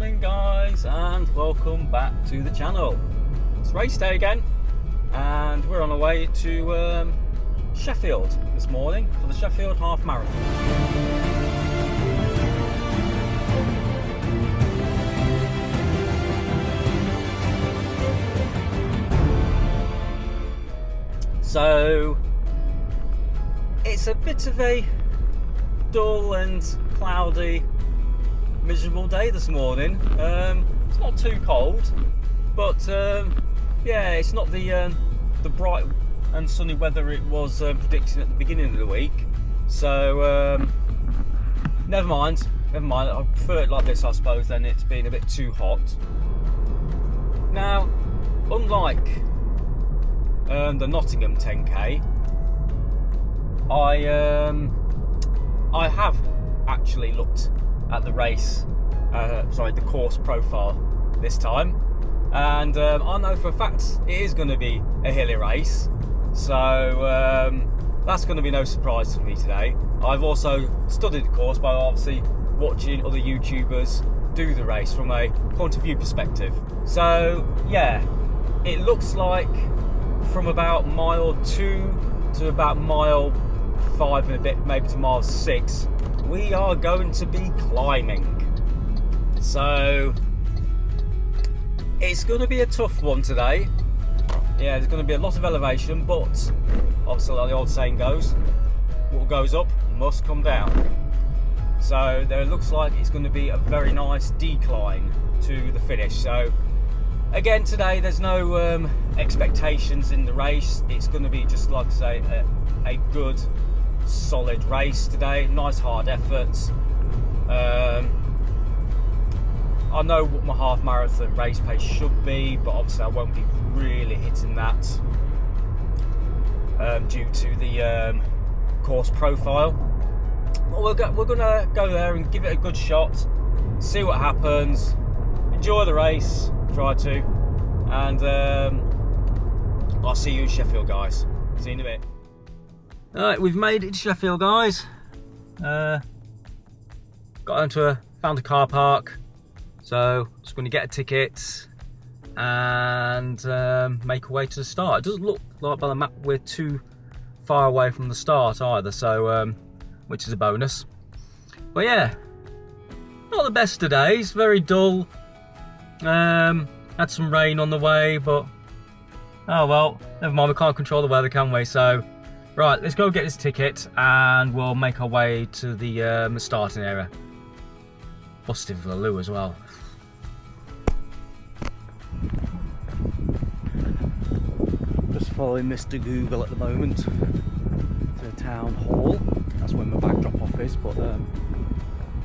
morning guys, and welcome back to the channel. It's race day again and we're on our way to Sheffield this morning for the Sheffield half marathon. So it's a bit of a dull and cloudy, miserable day this morning. It's not too cold, but yeah, it's not the bright and sunny weather it was predicted at the beginning of the week. So never mind. I prefer it like this, I suppose, than it's been a bit too hot. Now, unlike the Nottingham 10k, I have actually looked at the race, the course profile this time, and I know for a fact it is going to be a hilly race, so that's going to be no surprise to me today. I've also studied the course by obviously watching other YouTubers do the race from a point of view perspective. So yeah, it looks like from about mile 2 to about mile 5 and a bit, maybe to mile 6, we are going to be climbing. So it's going to be a tough one today. Yeah, there's going to be a lot of elevation, but obviously, like the old saying goes, what goes up must come down. So there looks like it's going to be a very nice decline to the finish. So again, today there's no expectations in the race. It's going to be just, like I say, a good solid race today. Nice hard efforts. I know what my half marathon race pace should be, but obviously I won't be really hitting that due to the course profile. But we're gonna go there and give it a good shot, see what happens, enjoy the race, try to, and I'll see you in Sheffield, guys. See you in a bit. Alright, we've made it to Sheffield, guys. Found a car park, so just going to get a ticket and make our way to the start. It doesn't look like by the map we're too far away from the start either, so which is a bonus. But yeah, not the best of days, very dull. Had some rain on the way, but oh well, never mind, we can't control the weather, can we? So right, let's go get this ticket and we'll make our way to the starting area. Busting for the loo as well. Just following Mr. Google at the moment to the town hall. That's where my bag drop off is, but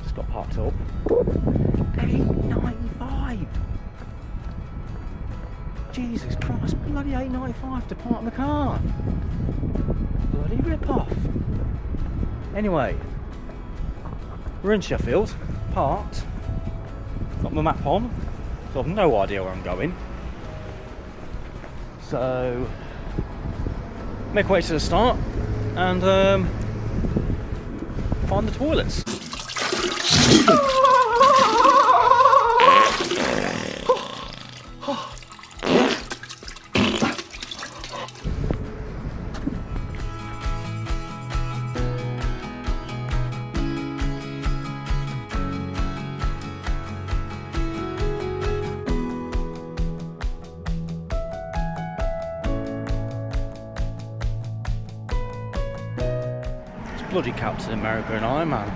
just got parked up. £8.95. Jesus Christ, bloody £8.95 to park my car. Bloody rip-off. Anyway, we're in Sheffield, parked, got my map on, so I've no idea where I'm going. So, make our way to the start and find the toilets. Bloody Captain America and Iron Man.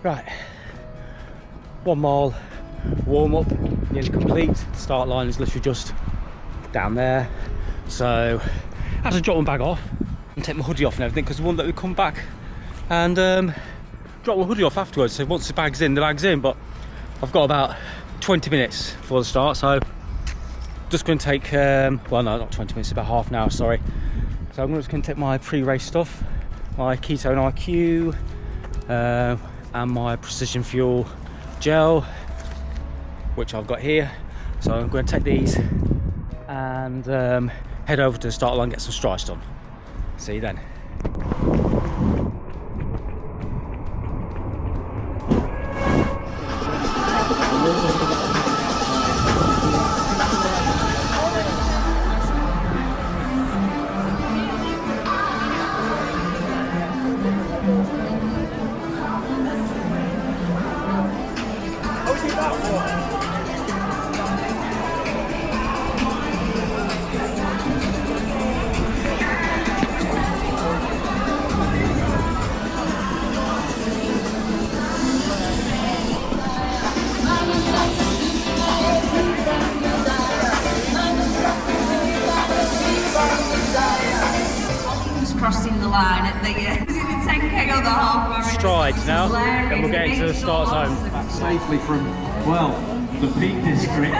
Right, 1 mile warm up, nearly complete. The start line is literally just down there. So had to drop my bag off and take my hoodie off and everything, because the one that would come back and drop my hoodie off afterwards. So once the bag's in, but I've got about 20 minutes before the start, so just going to take well, no, not 20 minutes, about half an hour, sorry. So I'm just going to take my pre-race stuff, my ketone IQ and my precision fuel gel, which I've got here. So I'm going to take these and head over to the start line and get some strides done. See you then. Crossing the line at the 10k or the half marathon. Strides now, then we'll get into the start zone. Back safely from, well, the Peak District.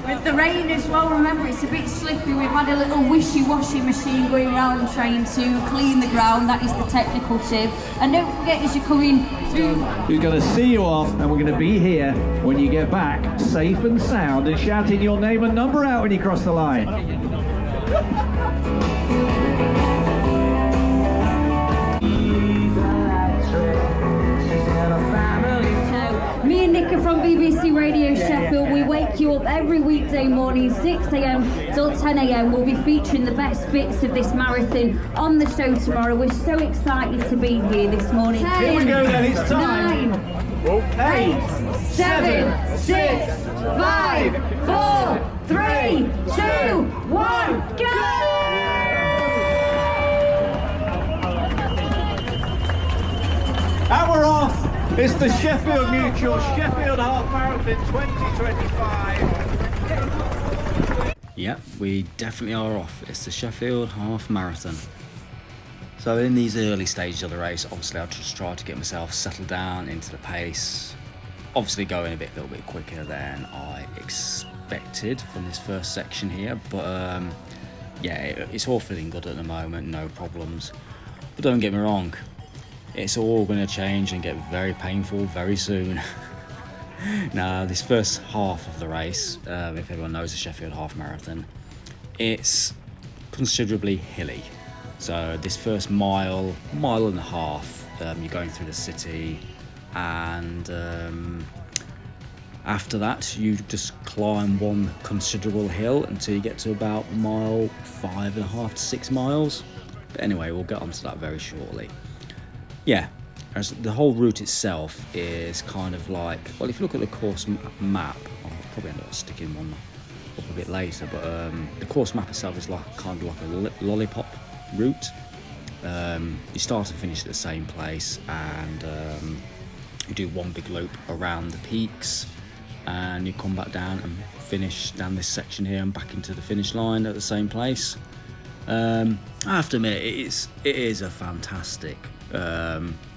With the rain as well, remember it's a bit slippery. We've had a little wishy-washy machine going around trying to clean the ground. That is the technical tip. And don't forget, as you're coming through, We're going to see you off, and we're going to be here when you get back, safe and sound, and shouting your name and number out when you cross the line. me and Nick are from BBC Radio Sheffield. We wake you up every weekday morning, 6 a.m. till 10 a.m. We'll be featuring the best bits of this marathon on the show tomorrow. We're so excited to be here this morning. 10, Here we go then, it's time. 9, 8, 7, 6, 5, 4, 3, 2, 1, go! And we're off. It's the Sheffield Mutual Sheffield Half Marathon 2025. Yeah, we definitely are off. It's the Sheffield Half Marathon. So in these early stages of the race, obviously I just tried to get myself settled down into the pace. Obviously going a little bit quicker than I expected from this first section here, but yeah, it's all feeling good at the moment, no problems. But don't get me wrong, it's all going to change and get very painful very soon. Now, this first half of the race, if everyone knows the Sheffield Half Marathon, it's considerably hilly. So this first mile and a half, you're going through the city, and after that you just climb one considerable hill until you get to about mile 5.5 to 6 miles. But anyway, we'll get onto that very shortly. Yeah, as the whole route itself is kind of like, well, if you look at the course map, I'll probably end up sticking one up a bit later, but the course map itself is like kind of like a lollipop route. You start and finish at the same place, and you do one big loop around the peaks, and you come back down and finish down this section here and back into the finish line at the same place. I have to admit, it is a fantastic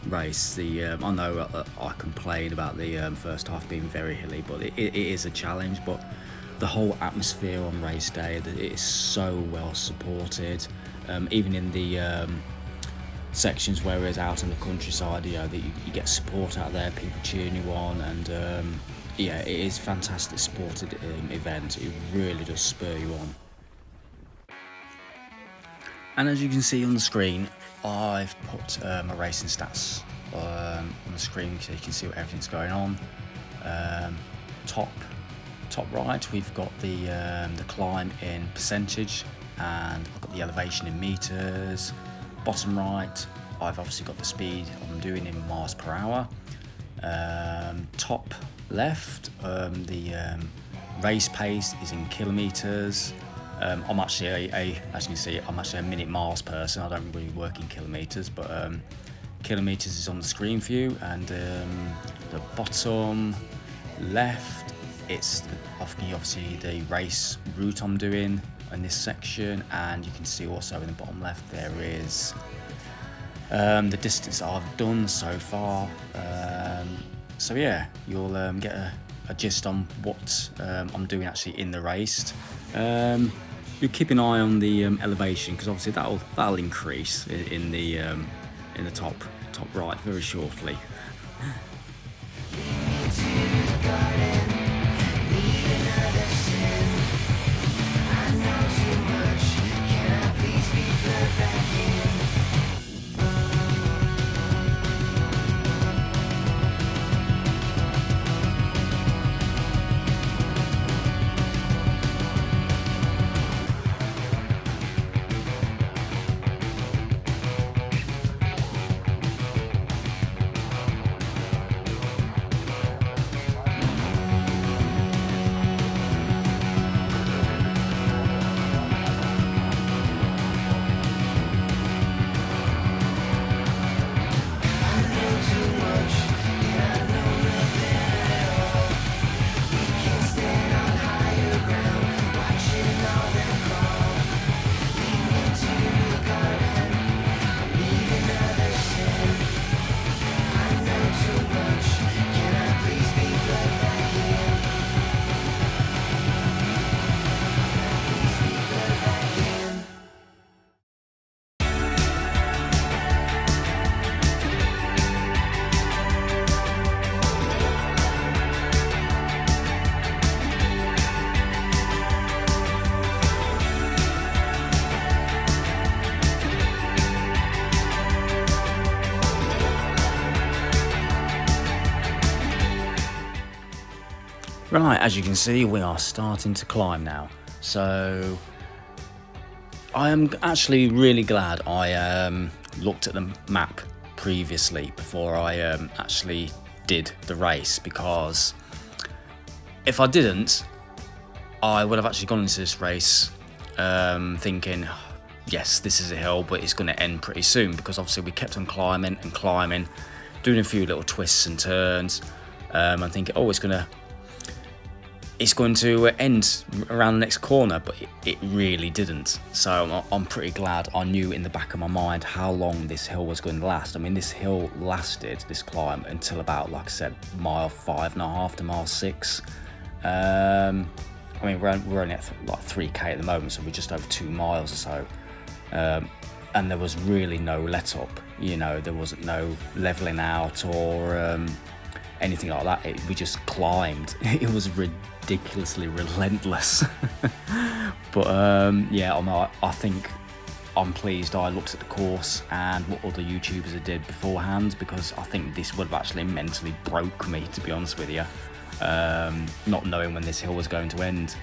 race. I know I complain about the first half being very hilly, but it is a challenge. But the whole atmosphere on race day, it is so well supported. Even in the sections where it's out in the countryside, you get support out there, people cheering you on, and yeah, it is a fantastic supported event. It really does spur you on. And as you can see on the screen, I've put my racing stats on the screen so you can see what everything's going on. Top right, we've got the climb in percentage, and I've got the elevation in meters. Bottom right, I've obviously got the speed I'm doing in miles per hour. Top left, the race pace is in kilometers. I'm actually as you can see, I'm actually a minute miles person. I don't really work in kilometers, but kilometers is on the screen for you. And the bottom left, it's obviously the race route I'm doing. in this section, and you can see also in the bottom left there is the distance that I've done so far. So yeah, you'll get a gist on what I'm doing actually in the race. You keep an eye on the elevation, because obviously that'll increase in the top right very shortly. Right, as you can see, we are starting to climb now. So I am actually really glad I looked at the map previously before I actually did the race, because if I didn't, I would have actually gone into this race thinking, yes, this is a hill, but it's going to end pretty soon, because obviously we kept on climbing and climbing, doing a few little twists and turns. I'm thinking, oh, it's going to end around the next corner, but it really didn't. So I'm pretty glad I knew in the back of my mind how long this hill was going to last. I mean, this hill lasted, this climb, until about, like I said, mile 5.5 to mile 6. I mean, we're only at like 3k at the moment, so we're just over 2 miles or so. And there was really no let up, you know, there wasn't no leveling out or anything like that. We just climbed. It was ridiculously relentless. But yeah, I think I'm pleased I looked at the course and what other YouTubers did beforehand, because I think this would have actually mentally broke me, to be honest with you, not knowing when this hill was going to end.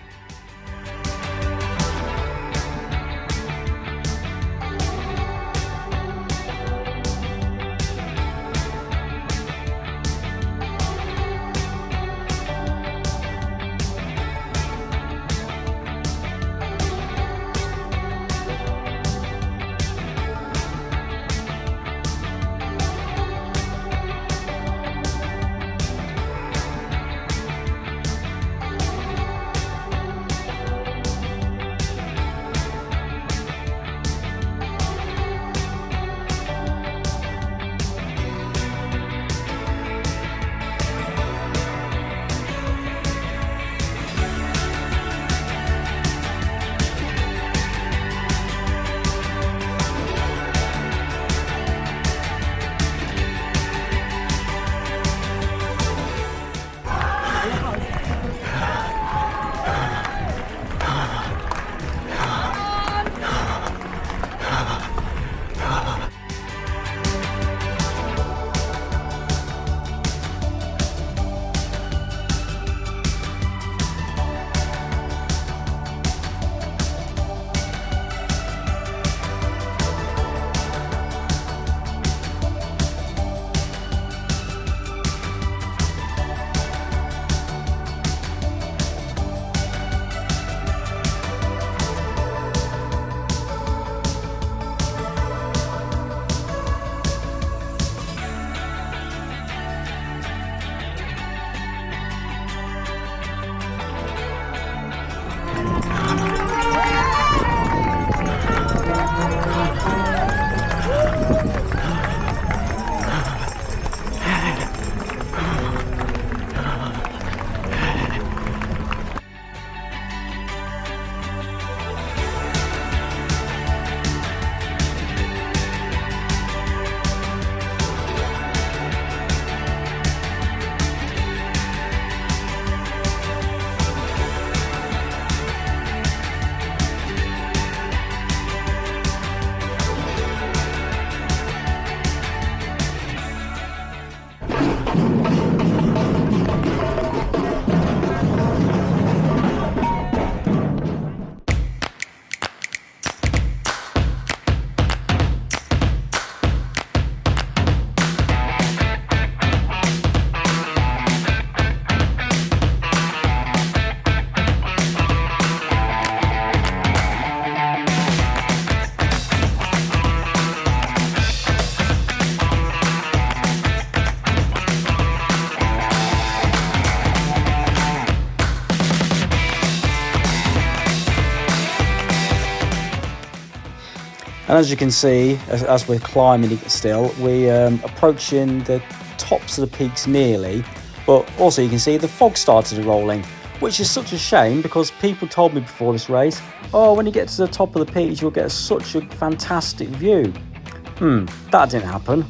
And as you can see, as we're climbing it still, we're approaching the tops of the peaks nearly, but also you can see the fog started rolling, which is such a shame because people told me before this race, oh, when you get to the top of the peaks, you'll get such a fantastic view. That didn't happen.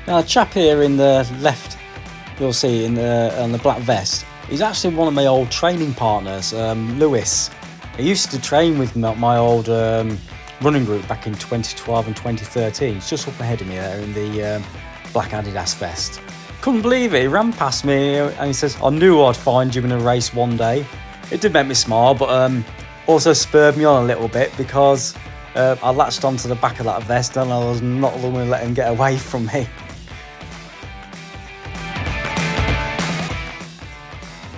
Now, the chap here in the left, you'll see on the black vest, he's actually one of my old training partners, Lewis. He used to train with my old running group back in 2012 and 2013. He's just up ahead of me there in the black Adidas vest. Couldn't believe it, he ran past me and he says, I knew I'd find you in a race one day. It did make me smile, but also spurred me on a little bit because I latched onto the back of that vest and I was not going to let him get away from me.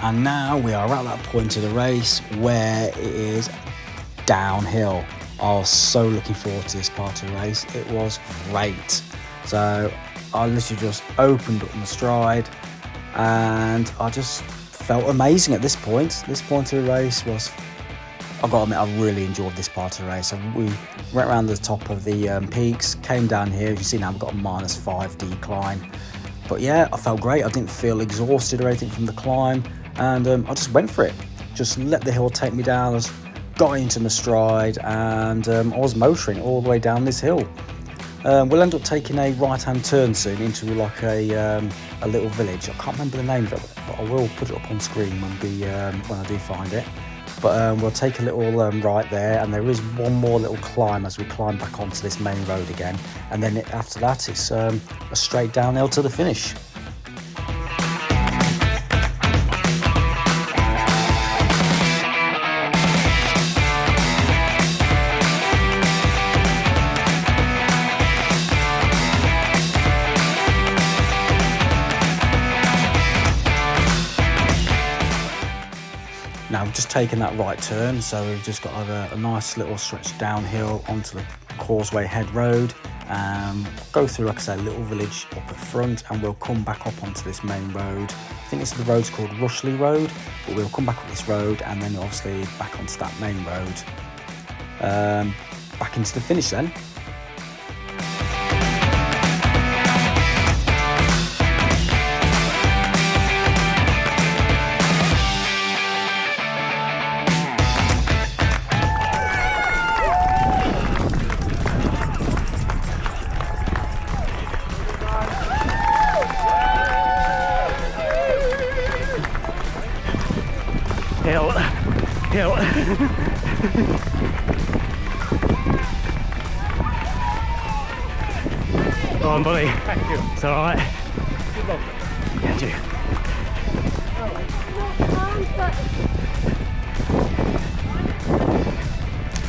And now we are at that point of the race where it is downhill. I was so looking forward to this part of the race. It was great. So I literally just opened up my stride and I just felt amazing at this point. This point of the race was, I've got to admit, I really enjoyed this part of the race. So we went around the top of the peaks, came down here. As you see now, we've got a -5 decline. But yeah, I felt great. I didn't feel exhausted or anything from the climb. And I just went for it. Just let the hill take me down. I just got into my stride and I was motoring all the way down this hill. We'll end up taking a right-hand turn soon into like a little village. I can't remember the name of it, but I will put it up on screen when I do find it. But we'll take a little right there, and there is one more little climb as we climb back onto this main road again. And then after that, it's a straight downhill to the finish. Now we've just taken that right turn, so we've just got a nice little stretch downhill onto the Causeway Head Road, go through, like I say, a little village up at front, and we'll come back up onto this main road. I think the road's called Rushley Road, but we'll come back up this road and then obviously back onto that main road, back into the finish then. Go on, buddy. Thank you. It's all right. Good luck. Yeah, you.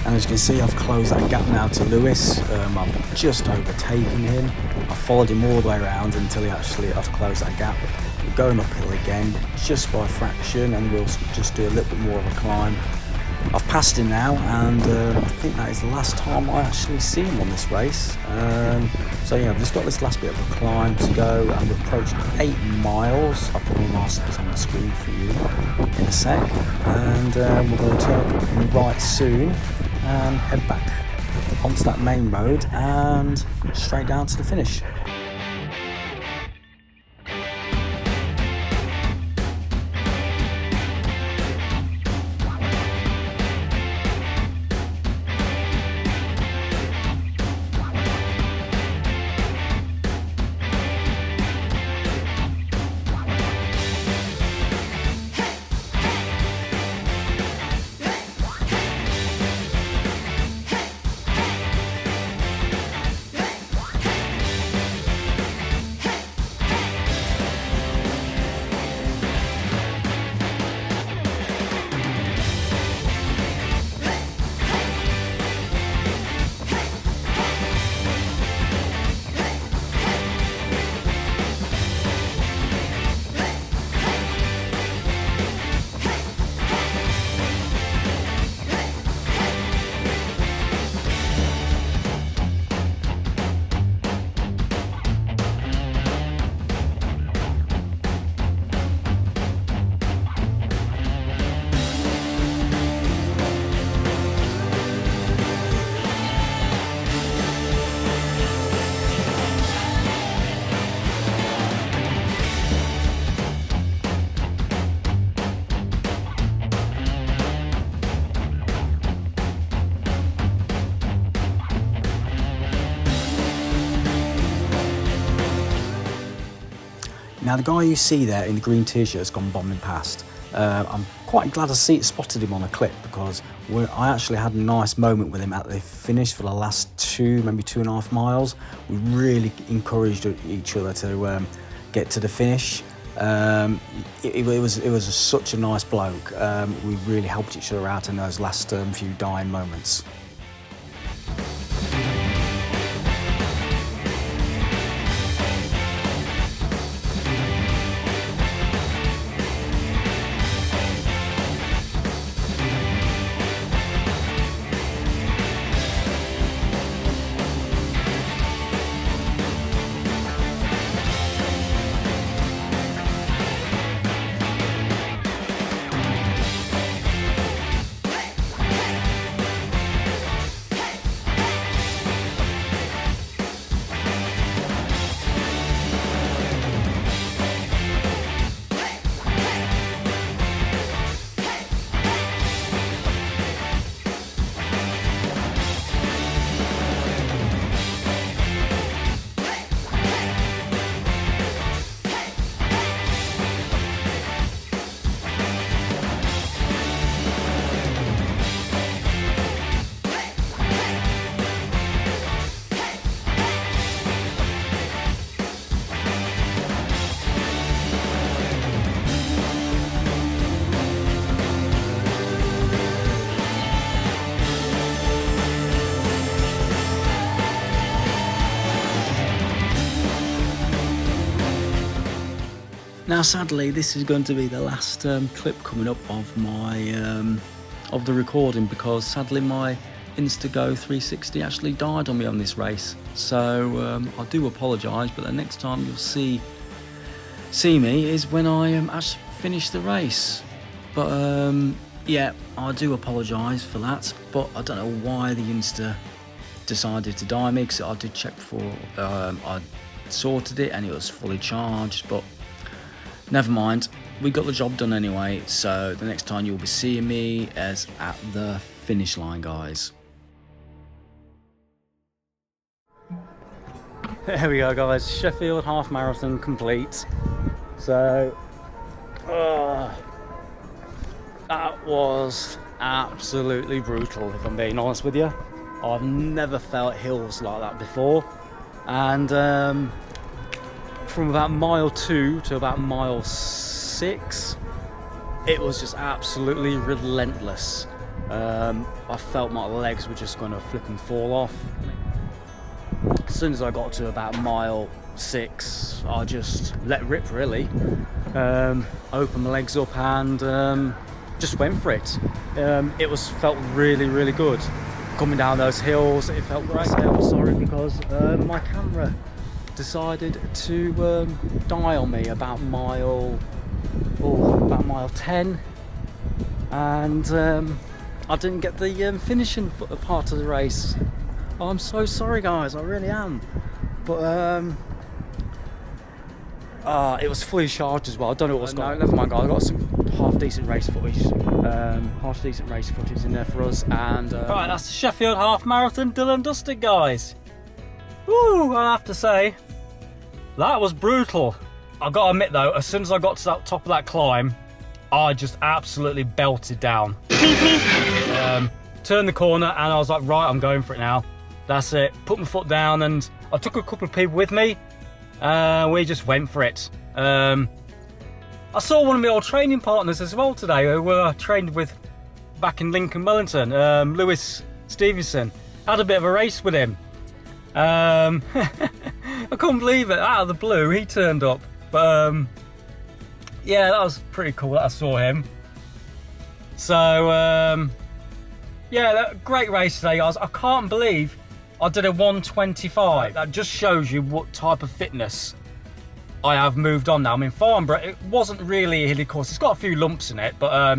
And as you can see, I've closed that gap now to Lewis. I've just overtaken him. I followed him all the way around until I've closed that gap. We're going uphill again, just by a fraction, and we'll just do a little bit more of a climb. I've passed him now, and I think that is the last time I actually see him on this race. So yeah, I've just got this last bit of a climb to go, and we're approaching 8 miles. I'll put all my numbers on the screen for you in a sec, and we're going to turn right soon and head back onto that main road and straight down to the finish. Now the guy you see there in the green t-shirt has gone bombing past. I'm quite glad I spotted him on a clip, because I actually had a nice moment with him at the finish for the last 2, maybe 2.5 miles. We really encouraged each other to get to the finish. It was such a nice bloke. We really helped each other out in those last few dying moments. Now sadly this is going to be the last clip coming up of my of the recording, because sadly my Instago 360 actually died on me on this race. So I do apologise, but the next time you'll see me is when I actually finish the race. But yeah, I do apologise for that, but I don't know why the Insta decided to die me, because I did check before I sorted it and it was fully charged, but never mind, we got the job done anyway. So the next time you'll be seeing me is at the finish line, guys. There we go, guys. Sheffield half marathon complete. So that was absolutely brutal, if I'm being honest with you. I've never felt hills like that before, And from about mile 2 to about mile 6, it was just absolutely relentless. I felt my legs were just going to flip and fall off. As soon as I got to about mile 6, I just let rip, really. Opened my legs up and just went for it. It felt really, really good. Coming down those hills, it felt great. I'm sorry because my camera decided to die on me about mile 10, and I didn't get the finishing part of the race. I'm so sorry, guys, I really am. But it was fully charged as well. I don't know what's going on. Never mind, guys. I got some half decent race footage in there for us. And right, that's the Sheffield half marathon done and dusted, guys. Woo! I have to say, that was brutal. I got to admit though, as soon as I got to that top of that climb, I just absolutely belted down. Turned the corner and I was like, right, I'm going for it now. That's it. Put my foot down and I took a couple of people with me. We just went for it. I saw one of my old training partners as well today, who I trained with back in Lincoln, Wellington, Lewis Stevenson. Had a bit of a race with him. I couldn't believe it. Out of the blue, he turned up. But yeah, that was pretty cool that I saw him. So yeah, great race today, guys. I can't believe I did a 1:25. That just shows you what type of fitness I have moved on now. I mean, Farnborough, it wasn't really a hilly course. It's got a few lumps in it, but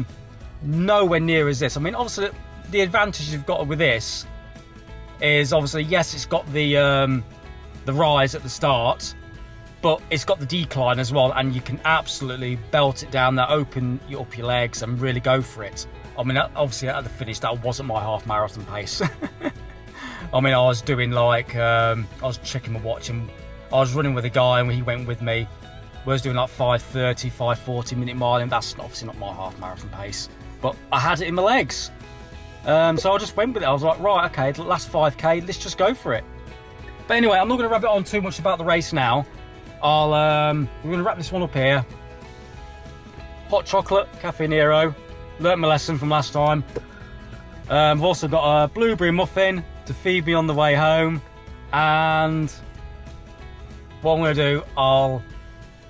nowhere near as this. I mean, obviously, the advantage you've got with this is obviously, yes, it's got the rise at the start, but it's got the decline as well, and you can absolutely belt it down there, open up your legs and really go for it. I mean, obviously at the finish, that wasn't my half marathon pace. I mean, I was doing like, I was checking my watch and I was running with a guy and he went with me. We was doing like 5:30, 5:40 minute mile, and that's obviously not my half marathon pace, but I had it in my legs. So I just went with it. I was like, right, okay, the last 5k, let's just go for it. But anyway, I'm not going to rabbit on too much about the race now. We're going to wrap this one up here. Hot chocolate, Cafe Nero. Learnt my lesson from last time. I've also got a blueberry muffin to feed me on the way home. And what I'm going to do, I'll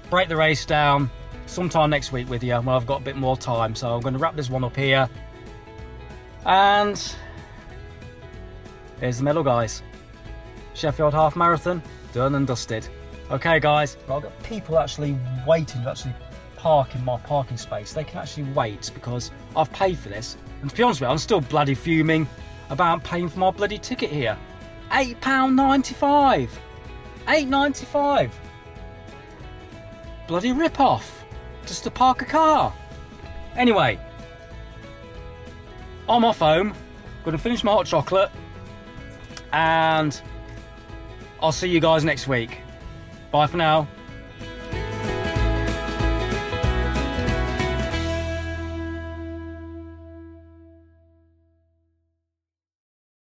break the race down sometime next week with you when I've got a bit more time. So I'm going to wrap this one up here. And here's the medal, guys. Sheffield half marathon, done and dusted. Okay, guys, I've got people actually waiting to actually park in my parking space. They can actually wait because I've paid for this. And to be honest with you, I'm still bloody fuming about paying for my bloody ticket here. £8.95. £8.95. Bloody rip-off. Just to park a car. Anyway, I'm off home. Going to finish my hot chocolate. And I'll see you guys next week. Bye for now.